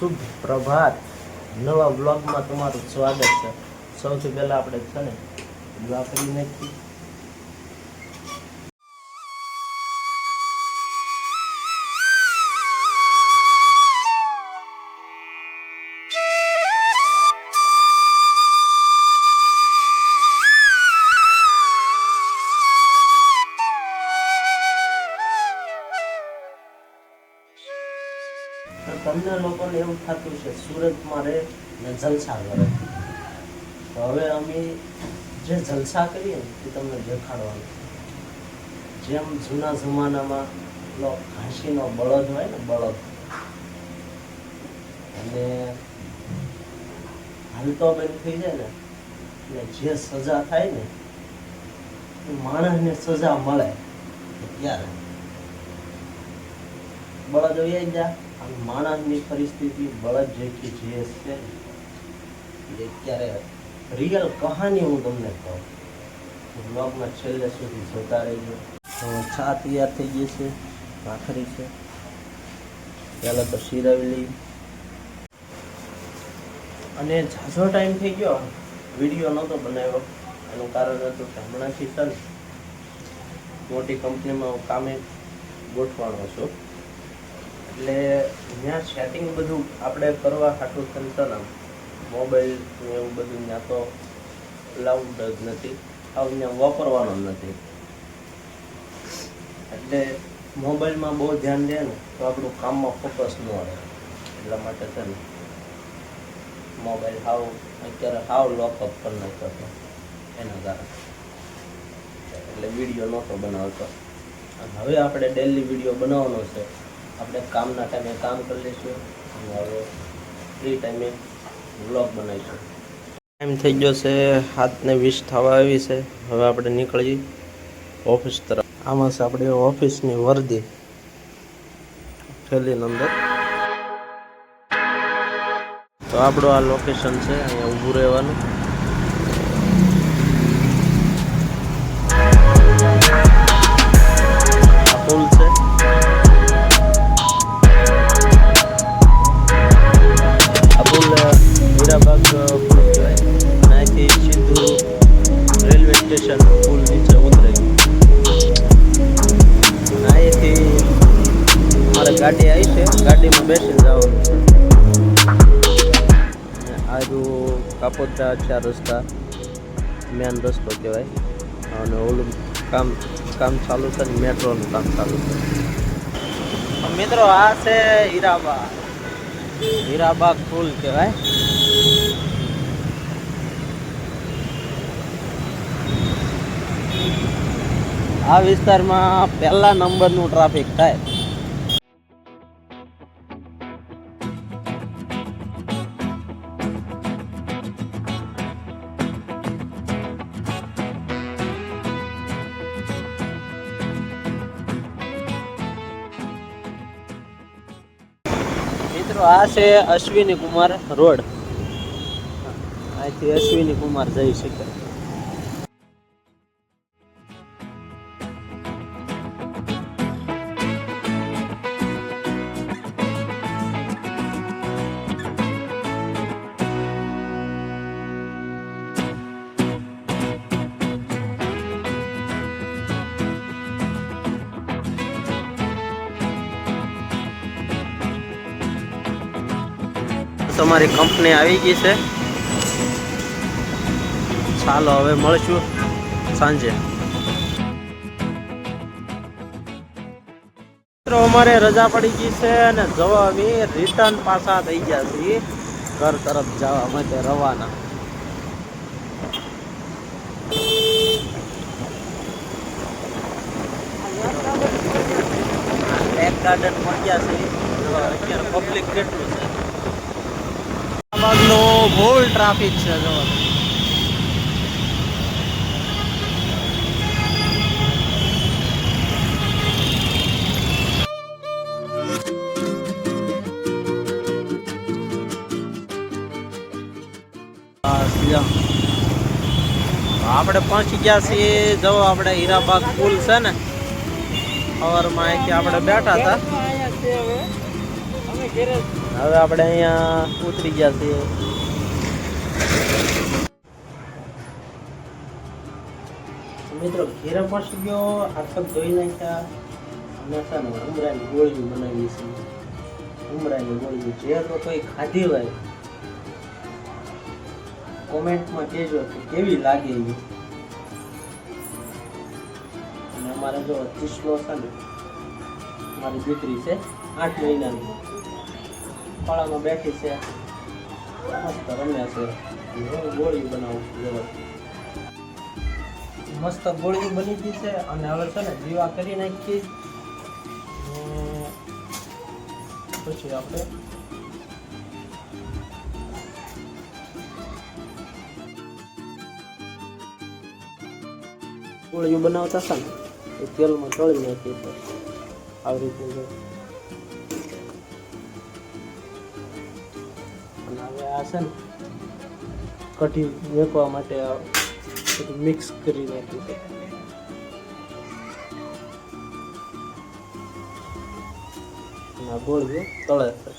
શુભ પ્રભાત નવા બ્લોગમાં તમારું સ્વાગત છે। સૌથી પહેલા આપણે છે ને દુઆ કરી નાખીએ। તમને લોકોને એવું થતું છે સુરતમાં રહે ને જલસા કરે, તો હવે અમે જે જલસા કરીએ ને એ તમને દેખાડવાનું। જેમ જૂના જમાનામાં પેલો ઘાસીનો બળદ હોય ને, બળદ, અને હાલતો બેન થઈ જાય ને એટલે જે સજા થાય ને એ માણસને સજા મળે ત્યારે બળદ વહી જાય। માણસની પરિસ્થિતિ બળદ જેટલી જે છે એ અત્યારે રિયલ કહાની હું તમને કહું, બ્લોગમાં છેલ્લે સુધી જોતા રહેજો। ચા તૈયાર થઈ ગઈ છે, ભાખરી છે, પહેલાં તો શીરાવેલી, અને ઝાઝો ટાઈમ થઈ ગયો વિડીયો નહોતો બનાવ્યો। એનું કારણ હતું કે હમણાંથી છે ને મોટી કંપનીમાં કામે ગોઠવાનો છું, એટલે ત્યાં સેટિંગ બધું આપણે કરવા ખાટું થતું ને મોબાઈલ ને એવું બધું ત્યાં તો લાઉડ જ નથી, આવું ત્યાં વાપરવાનો નથી, એટલે મોબાઈલમાં બહુ ધ્યાન દે ને તો આપણું કામમાં ફોકસ ન રહે। એટલા માટે છે ને મોબાઈલ અત્યારે હાવ લોકઅપ કરી નાખ્યો હતો એના કારણે, એટલે વિડીયો નહોતો બનાવતો। અને હવે આપણે ડેલી વિડીયો બનાવવાનો છે। આપણે કામના ટાઈમે કામ કરી લઈશું અને હવે ફ્રી ટાઈમે વ્લોગ બનાવીશું। ટાઈમ થઈ ગયો છે 7:20 થવા આવી છે। હવે આપણે નીકળીએ ઓફિસ તરફ। આમાં છે આપણે ઓફિસની વર્દી થેલીની અંદર। તો આપણું આ લોકેશન છે, અહીંયા ઊભું રહેવાનું। આ પુલ છે, હીરાબાગ પુલ કહેવાય। અહીંથી સીધું રેલવે સ્ટેશન પુલ નીચે ઉતરે, અહીંથી અમારે ગાડી આવી છે, ગાડીમાં બેસીને જવાનું છે। આજુ કાપોદ્રા 4 રસ્તા મેન રસ્તો કહેવાય, અને ઓલું કામ ચાલુ છે ને મેટ્રોનું કામ ચાલુ છે। મિત્રો આ છે હીરાબાગ પુલ કહેવાય। આ વિસ્તારમાં પહેલા નંબરનું ટ્રાફિક થાય। મિત્રો આ છે અશ્વિની કુમાર રોડ, અહીંથી અશ્વિની કુમાર જઈ શકે। તમારી કંપની આવી ગઈ છે, ચાલો હવે મળશું સાંજે। મિત્રો અમારે રજા પડી ગઈ છે અને જવા અમે રિટર્ન પાછા થઈ ગયા છીએ ઘર તરફ જવા માટે રવાના। લેક ગાર્ડન પહોંચ્યા છે, અત્યારે પબ્લિક કેટલું છે, નો ફૂલ ટ્રાફિક છે। જો આપણે પહોંચી ગયા છીએ। જો આપણે હીરાબાગ પુલ છે ને, સવારમાં અહીંથી આપણે બેઠા હતા, હવે આપણે અહીંયા ઉતરી ગયા છીએ. મિત્રો ઘેરે પહોંચી ગયો, હાથ પગ ધોઈ નાખ્યા અને છે ને ઉમરાની ગોળીઓ બનાવી છે. ઉમરાની ગોળીઓ જે તો કોઈ ખાધી હોય કોમેન્ટમાં કહેજો કે કેવી લાગે એ. અને અમારે જો ચીસલો છે ને, મારી દીકરી છે 8 મહિનાની, ખોળામાં બેઠી છે, મસ્ત રમે છે. હું ગોળીઓ બનાવું છું વ્યવસ્થિત. મસ્ત ગોળીઓ બની ગઈ છે અને હવે છે ને દીવા કરી નાખી. પછી આપણે ગોળીઓ બનાવતા હતા ને એ તેલમાં તળી નાખી છે આવી રીતે. અને હવે આ છે ને કઢી મેકવા માટે બધું મિક્સ કરી નાખ્યું છે. અને આ ગોળીઓ તળે છે.